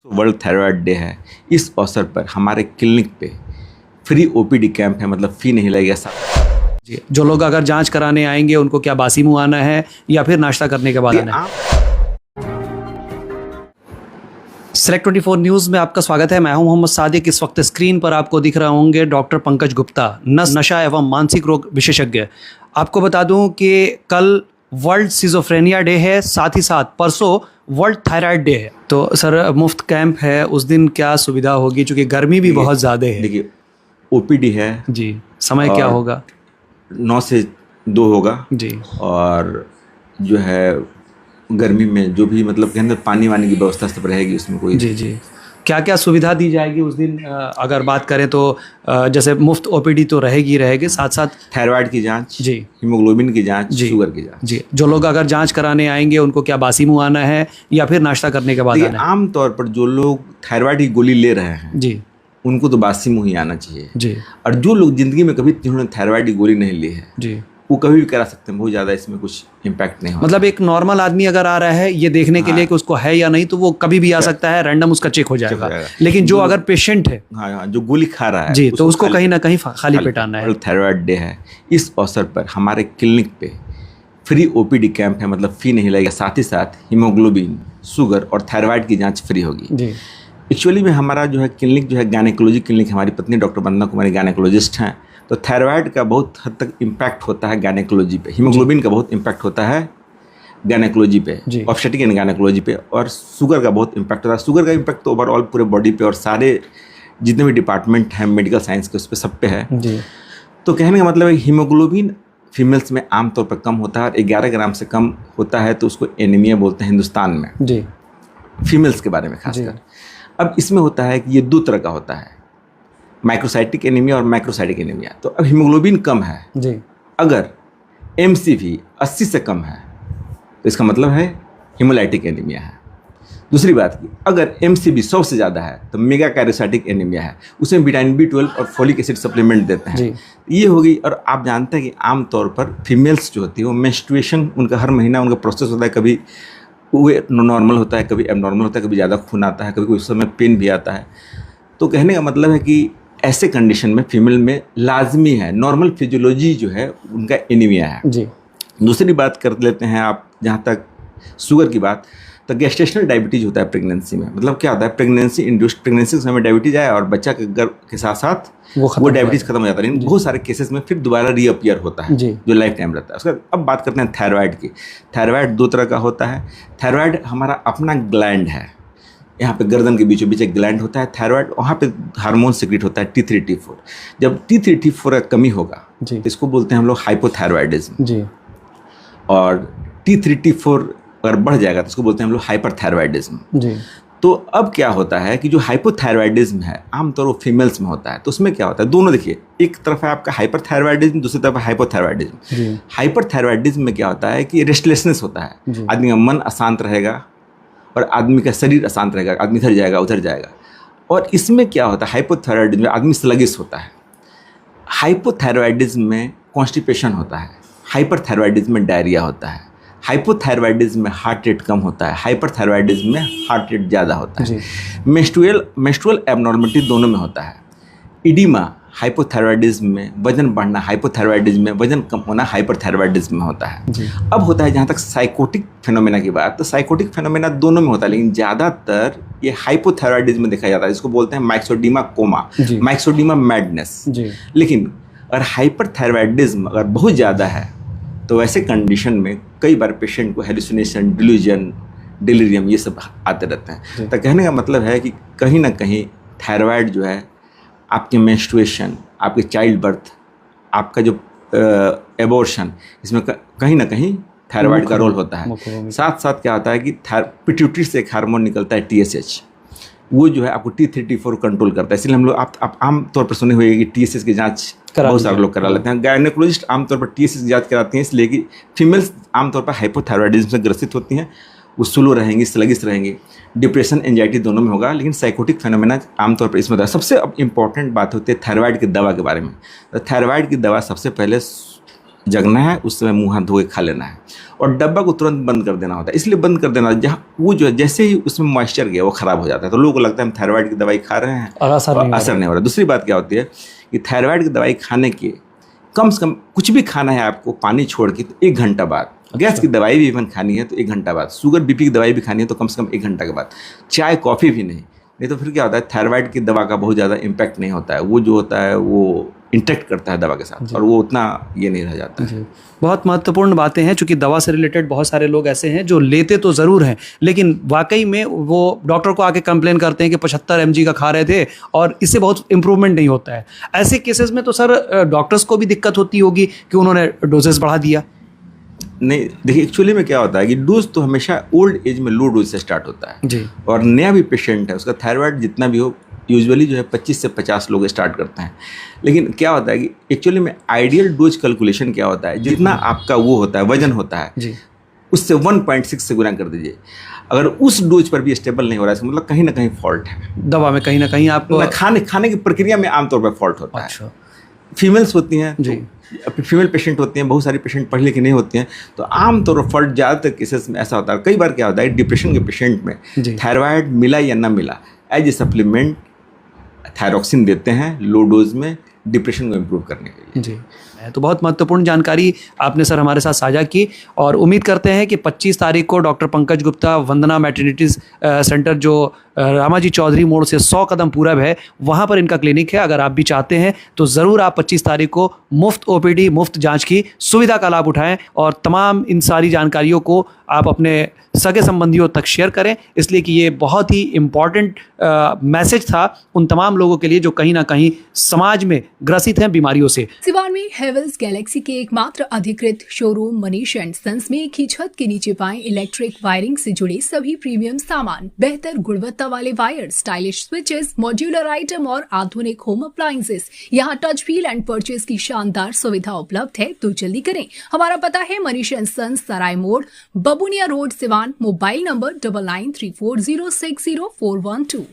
World thyroid day है। इस अवसर पर हमारे क्लिनिक पे फ्री ओपीडी कैंप है, मतलब फी नहीं लगेगा। जी, जो लोग अगर जांच कराने आएंगे उनको क्या बासी मुंह आना है या फिर नाश्ता करने के बाद आना है? सेलेक्ट 24 न्यूज़ में आपका स्वागत है। मैं हूं मोहम्मद सादिक। इस वक्त स्क्रीन पर आपको दिख रहे होंगे डॉक्टर पंकज गुप्ता, नशा एवं मानसिक रोग विशेषज्ञ। आपको बता दूं कि कल वर्ल्ड सिजोफ्रेनिया डे है, साथ ही साथ परसों वर्ल्ड थायराइड डे है। तो सर, मुफ्त कैंप है, उस दिन क्या सुविधा होगी, चूँकि गर्मी भी बहुत ज़्यादा है? देखिए, ओपीडी है जी, समय क्या होगा? 9 से 2 होगा जी, और जो है गर्मी में जो भी मतलब के अंदर पानी वानी की व्यवस्था सब रहेगी, उसमें कोई जी जी। क्या क्या सुविधा दी जाएगी उस दिन? अगर बात करें तो जैसे मुफ्त ओपीडी तो रहेगी रहेगी, साथ साथ थायराइड की जांच, जी, हीमोग्लोबिन की जांच, जी, शुगर की जांच। जी। जो लोग अगर जांच कराने आएंगे उनको क्या बासी मुंह आना है या फिर नाश्ता करने के बाद देखिए, आना है? आम तौर पर जो लोग थायराइड की गोली ले रहे हैं जी उनको तो बासी मुंह ही आना चाहिए। जी और जो लोग जिंदगी में कभी जिन्होंने थायराइड की गोली नहीं ली है जी। वो कभी भी करा सकते हैं, बहुत ज़्यादा इसमें कुछ इम्पैक्ट नहीं होगा। मतलब एक नॉर्मल आदमी अगर आ रहा है ये देखने के लिए कि उसको है या नहीं, तो वो कभी भी आ सकता है, रैंडम उसका चेक हो जाएगा। लेकिन जो अगर पेशेंट है, हाँ, जो गोली खा रहा है जी, तो उसको कहीं ना कहीं खाली पेट आना है। वर्ल्ड थायराइड डे है। इस अवसर पर हमारे क्लिनिक पे फ्री ओपीडी कैंप है, मतलब फी नहीं लगेगा। साथ ही साथ हीमोग्लोबिन, शुगर और थायराइड की जांच फ्री होगी। जी एक्चुअली में हमारा जो है क्लिनिक जो है गायनेकोलॉजी क्लिनिक, हमारी पत्नी डॉक्टर वंदना कुमारी गायनेकोलॉजिस्ट हैं, तो थायराइड का बहुत हद तक इम्पैक्ट होता है गायनेकोलॉजी पे, हीमोग्लोबिन का बहुत इम्पैक्ट होता है गायनेकोलॉजी पे, ऑब्स्टेट्रिक एंड गायनेकोलॉजी पे, और शुगर का बहुत इम्पैक्ट होता है। शुगर का इम्पैक्ट तो ओवरऑल पूरे बॉडी पे और सारे जितने भी डिपार्टमेंट हैं मेडिकल साइंस के उस पर सब पे है। जी। तो कहने का मतलब है हीमोग्लोबिन फीमेल्स में आमतौर पर कम होता है और 11 ग्राम से कम होता है तो उसको एनीमिया बोलते हैं हिंदुस्तान में, जी, फीमेल्स के बारे में खासकर। अब इसमें होता है कि ये 2 तरह का होता है, माइक्रोसाइटिक एनीमिया और मैक्रोसाइटिक एनीमिया। तो अब हीमोग्लोबिन कम है जी, अगर एमसीवी 80 से कम है तो इसका मतलब है हीमोलाइटिक एनीमिया है। दूसरी बात की, अगर एमसीवी 100 से ज़्यादा है तो मेगा कैरोसाइटिक एनीमिया है, उसमें विटामिन B12 और फोलिक एसिड सप्लीमेंट देते हैं। ये हो गई। और आप जानते हैं कि आमतौर पर फीमेल्स जो होती है वो मेंस्ट्रुएशन, उनका हर महीना उनका प्रोसेस होता है, कभी वो नॉर्मल होता है, कभी एबनॉर्मल होता है, कभी ज़्यादा खून आता है, कभी कोई समय पेन भी आता है। तो कहने का मतलब है कि ऐसे कंडीशन में फीमेल में लाजमी है, नॉर्मल फिजियोलॉजी जो है उनका एनीमिया है। जी। दूसरी बात कर लेते हैं आप, जहाँ तक शुगर की बात, तो गेस्टेशनल डायबिटीज़ होता है प्रेगनेंसी में। मतलब क्या होता है, प्रेगनेंसी इंड्यूस्ड, प्रेगनेंसी के समय डायबिटीज आए और बच्चा के गर्भ के साथ साथ वो डायबिटीज़ खत्म हो जाता है, लेकिन बहुत सारे केसेस में फिर दोबारा रीअपियर होता है जो लाइफ टाइम रहता है उसका। अब बात करते हैं थायराइड की। थायराइड 2 तरह का होता है। थायराइड हमारा अपना ग्लैंड है, यहाँ पे गर्दन के बीचों बीच एक ग्लैंड होता है थायराइड, वहाँ पे हार्मोन सिक्रीट होता है T3 T4। जब T3 T4 का कमी होगा तो इसको बोलते हैं हम लोग हाइपोथायरॉयडिज्म, जी। और T3 T4 अगर बढ़ जाएगा तो इसको बोलते हैं हम लोग हाइपरथायरॉयडिज्म। जी। तो अब क्या होता है कि जो हाइपोथायरॉयडिज्म है आमतौर वो फीमेल्स में होता है। तो उसमें क्या होता है, दोनों देखिए, एक तरफ है आपका हाइपरथायरॉयडिज्म, दूसरी तरफ है हाइपोथायरॉयडिज्म। हाइपरथायरॉयडिज्म में क्या होता है कि रेस्टलेसनेस होता है, आदमी का मन अशांत रहेगा और आदमी का शरीर अशांत रहेगा, आदमी इधर जाएगा उधर जाएगा। और इसमें क्या होता है, हाइपोथायरॉयडिज्म में आदमी स्लगिश होता है, हाइपोथायरॉयडिज्म में कॉन्स्टिपेशन होता है, हाइपरथायरॉयडिज्म में डायरिया होता है, हाइपोथायरॉयडिज्म में हार्ट रेट कम होता है, हाइपरथायरॉयडिज्म में हार्ट रेट ज़्यादा होता है। मेंस्ट्रुअल एबनॉर्मलिटी दोनों में होता है। इडीमा हाइपोथायरॉयडिज्म में वजन बढ़ना, हाइपोथायरॉयडिज्म में वजन कम होना हाइपरथायरॉयडिज्म में होता है। अब होता है जहाँ तक साइकोटिक फिनोमेना की बात, तो साइकोटिक फिनोमेना दोनों में होता है, लेकिन ज़्यादातर ये हाइपोथायरॉयडिज्म में देखा जाता है, जिसको बोलते हैं माइक्सोडीमा कोमा, माइक्सोडीमा मैडनेस। लेकिन अगर हाइपरथायरॉयडिज्म अगर बहुत ज़्यादा है तो ऐसे कंडीशन में कई बार पेशेंट को हेलुसिनेशन, डिल्यूजन, डिलीरियम ये सब आते रहते हैं। तो कहने का मतलब है कि कहीं ना कहीं थायराइड जो है आपके मेंस्ट्रुएशन, आपके चाइल्ड बर्थ, आपका जो एबॉर्शन, इसमें कहीं ना कहीं थायराइड का रोल होता है। साथ साथ क्या होता है कि पिट्यूटरी से एक हार्मोन निकलता है TSH, वो जो है आपको T3 T4 कंट्रोल करता है। इसलिए हम लोग आप आम तौर पर सुने हुए कि TSH की जांच बहुत सारे लोग करा लेते हैं। गायनेकोलॉजिस्ट आमतौर पर TSH की जांच कराती हैं, इसलिए कि फीमेल्स आमतौर पर हाइपोथायरॉयडिज्म से ग्रसित होती हैं, वो स्लो रहेंगी, स्लगिश रहेंगी, डिप्रेशन, एंजाइटी दोनों में होगा, लेकिन साइकोटिक फिनोमेना आमतौर पर इसमें होता है। सबसे अब इम्पॉर्टेंट बात होती है थायराइड की दवा के बारे में। तो थायराइड की दवा सबसे पहले जगना है, उस समय मुँह हाथ धो के खा लेना है, और डब्बा को तुरंत बंद कर देना होता है। इसलिए बंद कर देना, जहाँ वो जो है जैसे ही उसमें मॉइस्चर गया वो खराब हो जाता है, तो लोगों को लगता है हम थायराइड की दवाई खा रहे हैं और असर नहीं हो रहा। दूसरी बात क्या होती है कि थायराइड की दवाई खाने के कम से कम कुछ भी खाना है आपको पानी छोड़ के तो 1 घंटा बाद, गैस की दवाई भी इवन खानी है तो 1 घंटा बाद, शुगर बीपी की दवाई भी खानी है तो कम से कम 1 घंटा के बाद, चाय कॉफ़ी भी नहीं तो फिर क्या होता है थायराइड की दवा का बहुत ज़्यादा इम्पैक्ट नहीं होता है, वो जो होता है वो इंटरेक्ट करता है दवा के साथ और वो उतना ये नहीं रह जाता है। बहुत महत्वपूर्ण बातें हैं, चूंकि दवा से रिलेटेड बहुत सारे लोग ऐसे हैं जो लेते तो ज़रूर हैं लेकिन वाकई में वो डॉक्टर को आके कंप्लेन करते हैं कि 75 mg का खा रहे थे और इससे बहुत इंप्रूवमेंट नहीं होता है। ऐसे केसेस में तो सर डॉक्टर्स को भी दिक्कत होती होगी कि उन्होंने डोजेस बढ़ा दिया। नहीं देखिए, एक्चुअली में क्या होता है कि डोज तो हमेशा ओल्ड एज में लो डोज से स्टार्ट होता है जी। और नया भी पेशेंट है उसका थायराइड जितना भी हो यूजुअली जो है 25 से 50 लोग स्टार्ट करते हैं। लेकिन क्या होता है कि एक्चुअली में आइडियल डोज कैलकुलेशन क्या होता है, जितना आपका वो होता है वजन होता है जी, उससे 1.6 से गुना कर दीजिए। अगर उस डोज पर भी स्टेबल नहीं हो रहा है मतलब कहीं ना कहीं फॉल्ट है दवा में, कहीं ना कहीं आप खाने की प्रक्रिया में आमतौर पर फॉल्ट होता है। फीमेल्स होती हैं जी, फीमेल पेशेंट होती हैं, बहुत सारी पेशेंट पढ़ लिखे नहीं होती हैं, तो आमतौर पर फॉल्ट ज़्यादातर केसेस में ऐसा होता है। कई बार क्या होता है डिप्रेशन के पेशेंट में थायराइड मिला या ना मिला, एज ए सप्लीमेंट थायरॉक्सिन देते हैं लो डोज में डिप्रेशन को इम्प्रूव करने के लिए। जी, तो बहुत महत्वपूर्ण जानकारी आपने सर हमारे साथ साझा की और उम्मीद करते हैं कि 25 तारीख को डॉक्टर पंकज गुप्ता वंदना मैटरनिटी सेंटर जो रामाजी चौधरी मोड़ से 100 कदम पूरब है वहाँ पर इनका क्लिनिक है। अगर आप भी चाहते हैं तो ज़रूर आप 25 तारीख को मुफ्त OPD मुफ्त जांच की सुविधा का लाभ उठाएं और तमाम इन सारी जानकारियों को आप अपने सगे संबंधियों तक शेयर करें, इसलिए कि ये बहुत ही इम्पॉर्टेंट मैसेज था उन तमाम लोगों के लिए जो कहीं ना कहीं समाज में ग्रसित हैं बीमारियों से। सिवान में हेवल्स गैलेक्सी के एकमात्र अधिकृत शोरूम मनीष एंड सन्स में एक ही छत के नीचे पाएं इलेक्ट्रिक वायरिंग से जुड़े सभी प्रीमियम सामान, बेहतर गुणवत्ता वाले wire, stylish switches, modular item और आधुनिक होम अप्लायंसेस। यहाँ टच व्हील एंड परचेज की शानदार सुविधा उपलब्ध है, तो जल्दी करें। हमारा पता है मनीष एंड सन्स, सराय मोड़, बबुनिया रोड, सिवान। Mobile number 9934060412।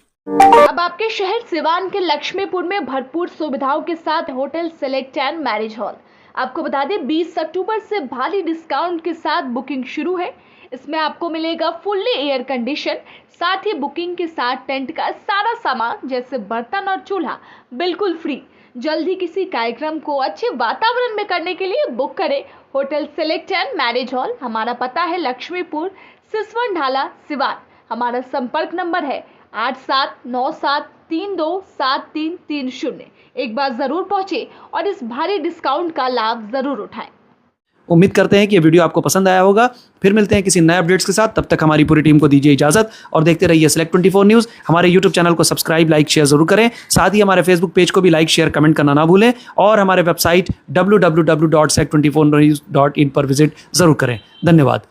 अब आपके शहर सिवान के लक्ष्मीपुर में भरपूर सुविधाओं के साथ hotel select and marriage hall. आपको बता दें 20 अक्टूबर से भारी डिस्काउंट के साथ बुकिंग शुरू है। इसमें आपको मिलेगा फुल्ली एयर कंडीशन, साथ ही बुकिंग के साथ टेंट का सारा सामान जैसे बर्तन और चूल्हा बिल्कुल फ्री। जल्द ही किसी कार्यक्रम को अच्छे वातावरण में करने के लिए बुक करें hotel select and marriage hall. हमारा पता है लक्ष्मीपुर, सिसवन ढाला, सिवान। हमारा संपर्क नंबर है 8797327330। एक बार जरूर पहुंचे और इस भारी डिस्काउंट का लाभ जरूर उठाएं। उम्मीद करते हैं कि ये वीडियो आपको पसंद आया होगा। फिर मिलते हैं किसी नए अपडेट्स के साथ, तब तक हमारी पूरी टीम को दीजिए इजाजत और देखते रहिए Select 24 न्यूज़। हमारे यूट्यूब चैनल को सब्सक्राइब, लाइक, शेयर जरूर करें। साथ ही हमारे फेसबुक पेज को भी लाइक, शेयर, कमेंट करना ना भूलें और हमारे वेबसाइट www.select24news.in पर विजिट जरूर करें। धन्यवाद।